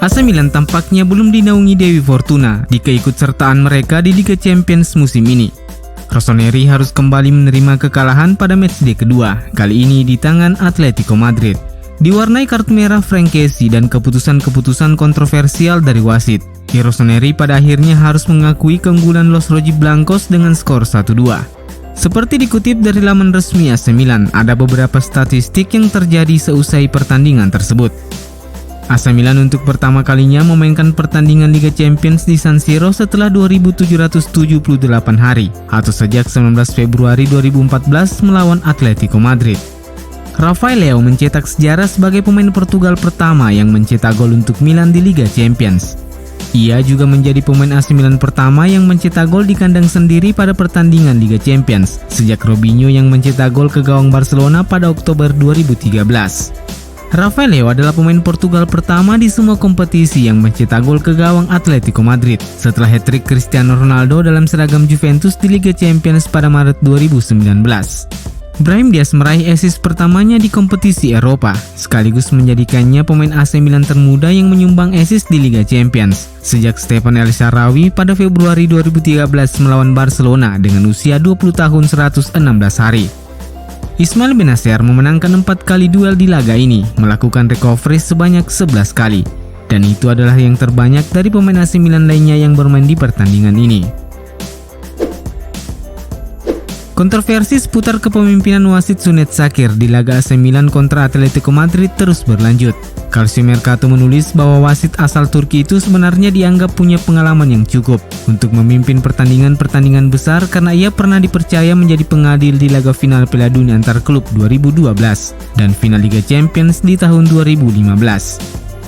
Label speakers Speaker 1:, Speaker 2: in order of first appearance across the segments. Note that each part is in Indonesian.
Speaker 1: AC Milan tampaknya belum dinaungi Dewi Fortuna di keikutsertaan mereka di Liga Champions musim ini. Rossoneri harus kembali menerima kekalahan pada matchday kedua, kali ini di tangan Atletico Madrid. Diwarnai kartu merah Frankesi dan keputusan-keputusan kontroversial dari wasit, Rossoneri pada akhirnya harus mengakui keunggulan Los Rojiblancos dengan skor 1-2. Seperti dikutip dari laman resmi AC Milan, ada beberapa statistik yang terjadi seusai pertandingan tersebut. AC Milan untuk pertama kalinya memainkan pertandingan Liga Champions di San Siro setelah 2778 hari, atau sejak 19 Februari 2014 melawan Atletico Madrid. Rafael Leao mencetak sejarah sebagai pemain Portugal pertama yang mencetak gol untuk Milan di Liga Champions. Ia juga menjadi pemain AC Milan pertama yang mencetak gol di kandang sendiri pada pertandingan Liga Champions, sejak Robinho yang mencetak gol ke gawang Barcelona pada Oktober 2013. Rafael Leao adalah pemain Portugal pertama di semua kompetisi yang mencetak gol ke gawang Atletico Madrid, setelah hat-trick Cristiano Ronaldo dalam seragam Juventus di Liga Champions pada Maret 2019. Brahim Diaz meraih assist pertamanya di kompetisi Eropa, sekaligus menjadikannya pemain AC Milan termuda yang menyumbang assist di Liga Champions, sejak Stefan El Shaarawy pada Februari 2013 melawan Barcelona dengan usia 20 tahun 116 hari. Ismail Benacer memenangkan 4 kali duel di laga ini, melakukan recovery sebanyak 11 kali, dan itu adalah yang terbanyak dari pemain AC Milan lainnya yang bermain di pertandingan ini. Kontroversi seputar kepemimpinan wasit Sunet Shakir di laga AC Milan kontra Atletico Madrid terus berlanjut. Calcio Mercato menulis bahwa wasit asal Turki itu sebenarnya dianggap punya pengalaman yang cukup untuk memimpin pertandingan-pertandingan besar karena ia pernah dipercaya menjadi pengadil di laga final Piala Dunia antar klub 2012 dan final Liga Champions di tahun 2015.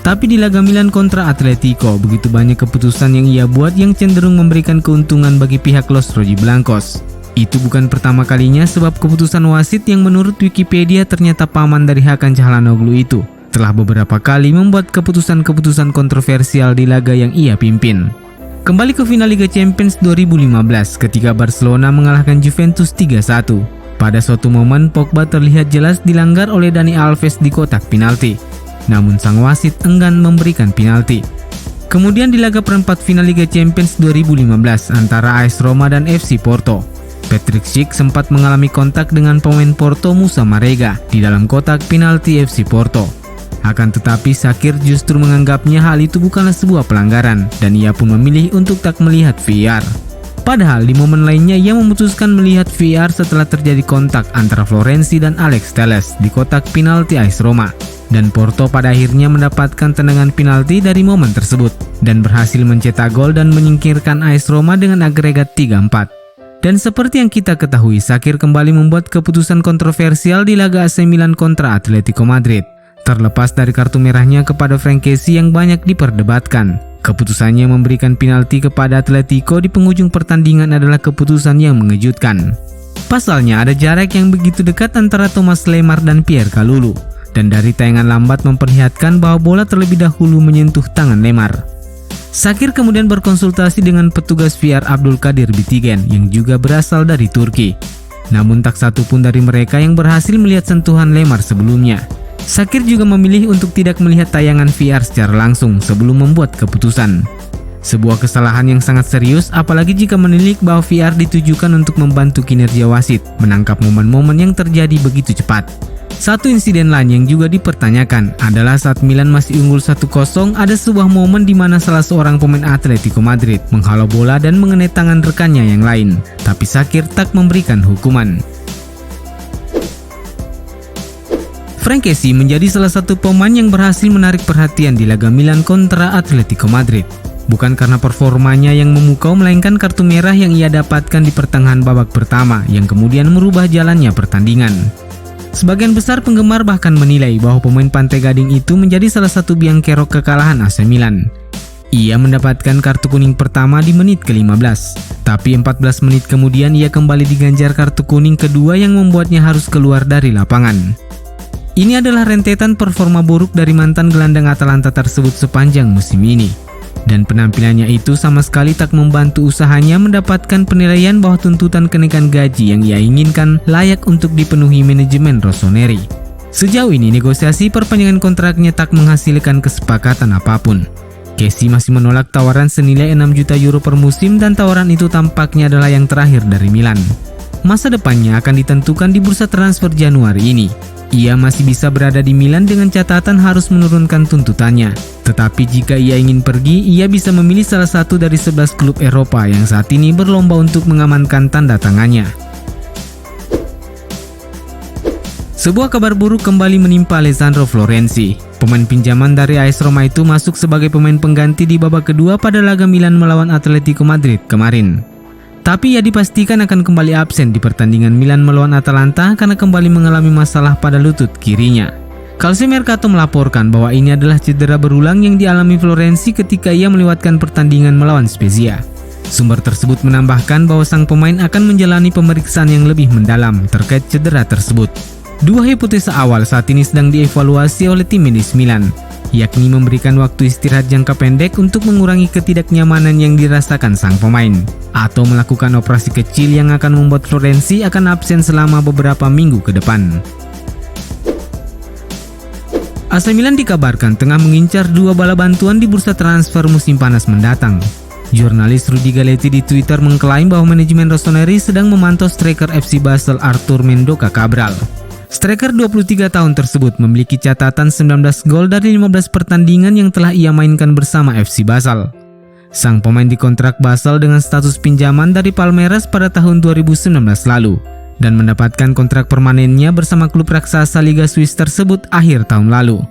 Speaker 1: Tapi di laga Milan kontra Atletico, begitu banyak keputusan yang ia buat yang cenderung memberikan keuntungan bagi pihak Los Rojiblancos. Itu bukan pertama kalinya sebab keputusan wasit yang menurut Wikipedia ternyata paman dari Hakan Çalhanoğlu itu telah beberapa kali membuat keputusan-keputusan kontroversial di laga yang ia pimpin. Kembali ke final Liga Champions 2015 ketika Barcelona mengalahkan Juventus 3-1. Pada suatu momen Pogba terlihat jelas dilanggar oleh Dani Alves di kotak penalti. Namun sang wasit enggan memberikan penalti. Kemudian di laga perempat final Liga Champions 2015 antara AS Roma dan FC Porto, Patrick Schick sempat mengalami kontak dengan pemain Porto Moussa Marega di dalam kotak penalti FC Porto. Akan tetapi Shakir justru menganggapnya hal itu bukanlah sebuah pelanggaran dan ia pun memilih untuk tak melihat VAR. Padahal di momen lainnya ia memutuskan melihat VAR setelah terjadi kontak antara Florenzi dan Alex Telles di kotak penalti AS Roma. Dan Porto pada akhirnya mendapatkan tendangan penalti dari momen tersebut dan berhasil mencetak gol dan menyingkirkan AS Roma dengan agregat 3-4. Dan seperti yang kita ketahui, Shakir kembali membuat keputusan kontroversial di laga AC Milan kontra Atletico Madrid. Terlepas dari kartu merahnya kepada Frankesi yang banyak diperdebatkan, keputusannya memberikan penalti kepada Atletico di penghujung pertandingan adalah keputusan yang mengejutkan. Pasalnya ada jarak yang begitu dekat antara Thomas Lemar dan Pierre Kalulu, dan dari tayangan lambat memperlihatkan bahwa bola terlebih dahulu menyentuh tangan Lemar. Shakir kemudian berkonsultasi dengan petugas VAR Abdul Kadir Bitigen yang juga berasal dari Turki. Namun tak satu pun dari mereka yang berhasil melihat sentuhan Lemar sebelumnya. Shakir juga memilih untuk tidak melihat tayangan VAR secara langsung sebelum membuat keputusan. Sebuah kesalahan yang sangat serius, apalagi jika menilik bahwa VAR ditujukan untuk membantu kinerja wasit menangkap momen-momen yang terjadi begitu cepat. Satu insiden lain yang juga dipertanyakan adalah saat Milan masih unggul 1-0, ada sebuah momen di mana salah seorang pemain Atletico Madrid menghalau bola dan mengenai tangan rekannya yang lain, tapi Shakir tak memberikan hukuman. Frankesi menjadi salah satu pemain yang berhasil menarik perhatian di laga Milan kontra Atletico Madrid. Bukan karena performanya yang memukau, melainkan kartu merah yang ia dapatkan di pertengahan babak pertama yang kemudian merubah jalannya pertandingan. Sebagian besar penggemar bahkan menilai bahwa pemain Pantai Gading itu menjadi salah satu biang kerok kekalahan AC Milan. Ia mendapatkan kartu kuning pertama di menit ke-15, tapi 14 menit kemudian ia kembali diganjar kartu kuning kedua yang membuatnya harus keluar dari lapangan. Ini adalah rentetan performa buruk dari mantan gelandang Atalanta tersebut sepanjang musim ini. Dan penampilannya itu sama sekali tak membantu usahanya mendapatkan penilaian bahwa tuntutan kenaikan gaji yang ia inginkan layak untuk dipenuhi manajemen Rossoneri. Sejauh ini negosiasi perpanjangan kontraknya tak menghasilkan kesepakatan apapun. Kessie masih menolak tawaran senilai 6 juta euro per musim dan tawaran itu tampaknya adalah yang terakhir dari Milan. Masa depannya akan ditentukan di bursa transfer Januari ini. Ia masih bisa berada di Milan dengan catatan harus menurunkan tuntutannya. Tetapi jika ia ingin pergi, ia bisa memilih salah satu dari 11 klub Eropa yang saat ini berlomba untuk mengamankan tanda tangannya. Sebuah kabar buruk kembali menimpa Alessandro Florenzi. Pemain pinjaman dari AS Roma itu masuk sebagai pemain pengganti di babak kedua pada laga Milan melawan Atletico Madrid kemarin. Tapi ia dipastikan akan kembali absen di pertandingan Milan melawan Atalanta karena kembali mengalami masalah pada lutut kirinya. Calciomercato melaporkan bahwa ini adalah cedera berulang yang dialami Florenzi ketika ia melewatkan pertandingan melawan Spezia. Sumber tersebut menambahkan bahwa sang pemain akan menjalani pemeriksaan yang lebih mendalam terkait cedera tersebut. Dua hipotesa awal saat ini sedang dievaluasi oleh tim medis Milan, yakni memberikan waktu istirahat jangka pendek untuk mengurangi ketidaknyamanan yang dirasakan sang pemain, atau melakukan operasi kecil yang akan membuat Florenzi akan absen selama beberapa minggu ke depan. AC Milan dikabarkan tengah mengincar 2 bala bantuan di bursa transfer musim panas mendatang. Jurnalis Rudy Galetti di Twitter mengklaim bahwa manajemen Rossoneri sedang memantau striker FC Basel Arthur Mendoka Cabral. Striker 23 tahun tersebut memiliki catatan 19 gol dari 15 pertandingan yang telah ia mainkan bersama FC Basel. Sang pemain dikontrak Basel dengan status pinjaman dari Palmeiras pada tahun 2019 lalu dan mendapatkan kontrak permanennya bersama klub raksasa Liga Swiss tersebut akhir tahun lalu.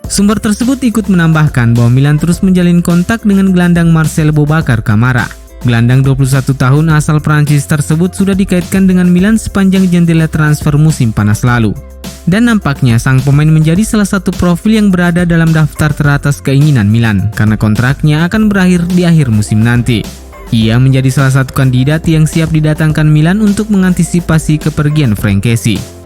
Speaker 1: Sumber tersebut ikut menambahkan bahwa Milan terus menjalin kontak dengan gelandang Marcel Boubacar Kamara. Gelandang 21 tahun asal Prancis tersebut sudah dikaitkan dengan Milan sepanjang jendela transfer musim panas lalu. Dan nampaknya sang pemain menjadi salah satu profil yang berada dalam daftar teratas keinginan Milan karena kontraknya akan berakhir di akhir musim nanti. Ia menjadi salah satu kandidat yang siap didatangkan Milan untuk mengantisipasi kepergian Frank Kessie.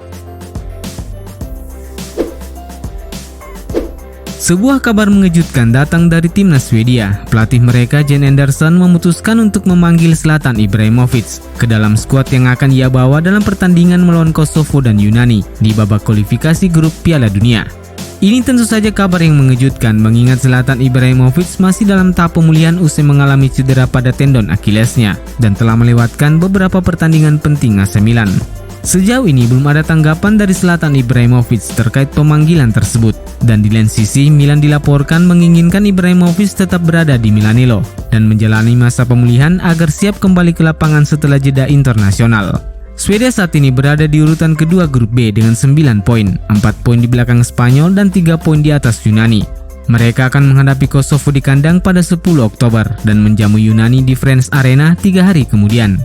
Speaker 1: Sebuah kabar mengejutkan datang dari timnas Swedia. Pelatih mereka Jan Andersson memutuskan untuk memanggil Zlatan Ibrahimovic ke dalam skuad yang akan ia bawa dalam pertandingan melawan Kosovo dan Yunani di babak kualifikasi grup Piala Dunia. Ini tentu saja kabar yang mengejutkan mengingat Zlatan Ibrahimovic masih dalam tahap pemulihan usai mengalami cedera pada tendon Achillesnya dan telah melewatkan beberapa pertandingan penting AC Milan. Sejauh ini belum ada tanggapan dari Zlatan Ibrahimovic terkait pemanggilan tersebut. Dan di lain sisi, Milan dilaporkan menginginkan Ibrahimovic tetap berada di Milanello dan menjalani masa pemulihan agar siap kembali ke lapangan setelah jeda internasional. Swedia saat ini berada di urutan kedua grup B dengan 9 poin, 4 poin di belakang Spanyol dan 3 poin di atas Yunani. Mereka akan menghadapi Kosovo di kandang pada 10 Oktober dan menjamu Yunani di Friends Arena 3 hari kemudian.